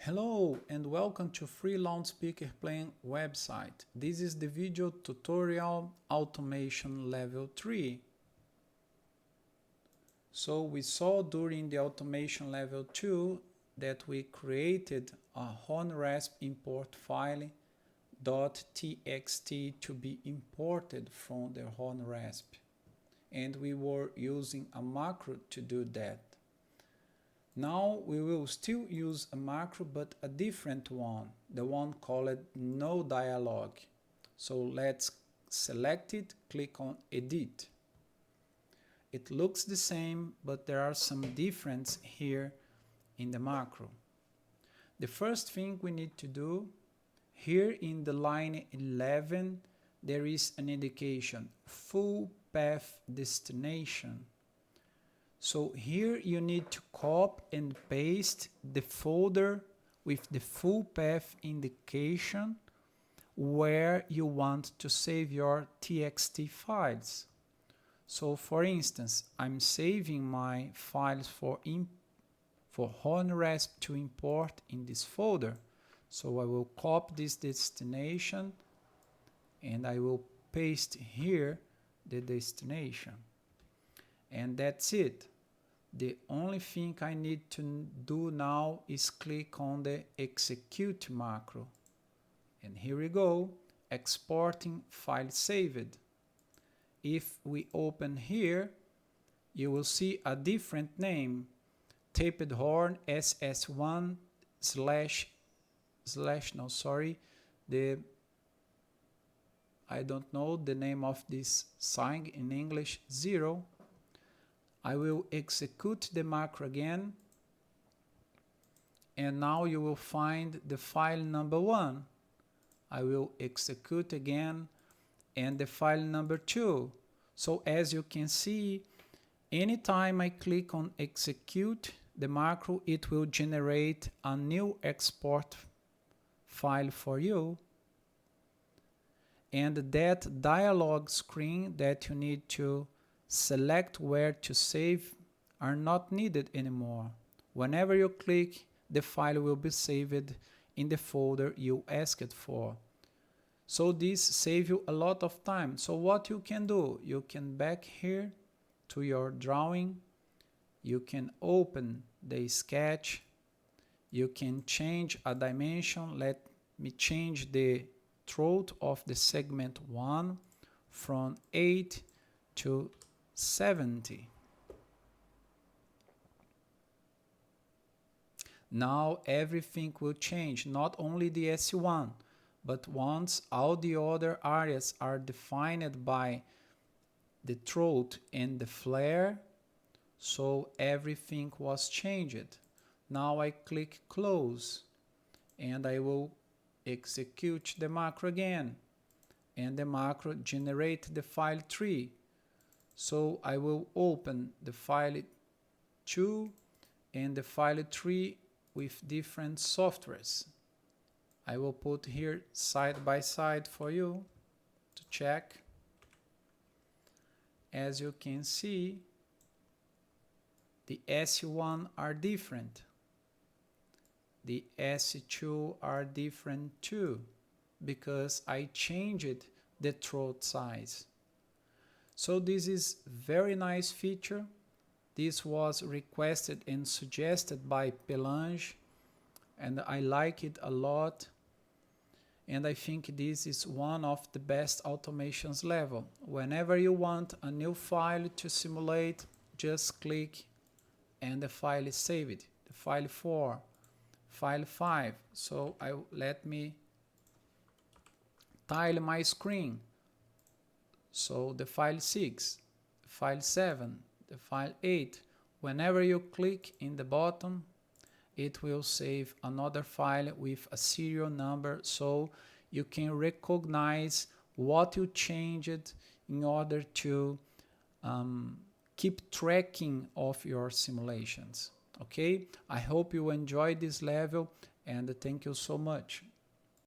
Hello and welcome to Free Loudspeaker Playing website. This is the video tutorial automation level 3. So we saw during the automation level 2 that we created a Hornresp import file .txt to be imported from the Hornresp, and we were using a macro to do that. Now we will still use a macro, but a different one, the one called no dialog. So let's select it, click on edit. It looks the same, but there are some differences here in the macro. The first thing we need to do, here in the line 11, there is an indication, full path destination. So here you need to copy and paste the folder with the full path indication where you want to save your txt files. So for instance, I'm saving my files for Hornresp to import in this folder. So I will copy this destination and I will paste here the destination. And that's it. The only thing I need to do now is click on the execute macro. And here we go, exporting file saved. If we open here, you will see a different name, taped horn ss1 I don't know the name of this sign in English, 0. I will execute the macro again, and now you will find the file number 1. I will execute again, and the file number 2. So as you can see, anytime I click on execute the macro, it will generate a new export file for you. And that dialog screen that you need to select where to save are not needed anymore. Whenever you click, the file will be saved in the folder you asked for. So this saves you a lot of time. So what you can do, you can back here to your drawing, you can open the sketch, you can change a dimension. Let me change the throat of the segment 1 from 8 to 70. Now everything will change, not only the S1, but once all the other areas are defined by the throat and the flare, so everything was changed. Now I click close and I will execute the macro again, and the macro generate the file 3. So I will open the file 2 and the file 3 with different softwares. I will put here side by side for you to check. As you can see, the S1 are different. The S2 are different too, because I changed the throat size. So this is very nice feature. This was requested and suggested by Pelange, and I like it a lot. And I think this is one of the best automations level. Whenever you want a new file to simulate, just click and the file is saved. The file 4, file 5. So let me tile my screen. So the file 6, file 7, the file 8, whenever you click in the bottom, it will save another file with a serial number, so you can recognize what you changed in order to keep tracking of your simulations. Okay, I hope you enjoyed this level, and thank you so much.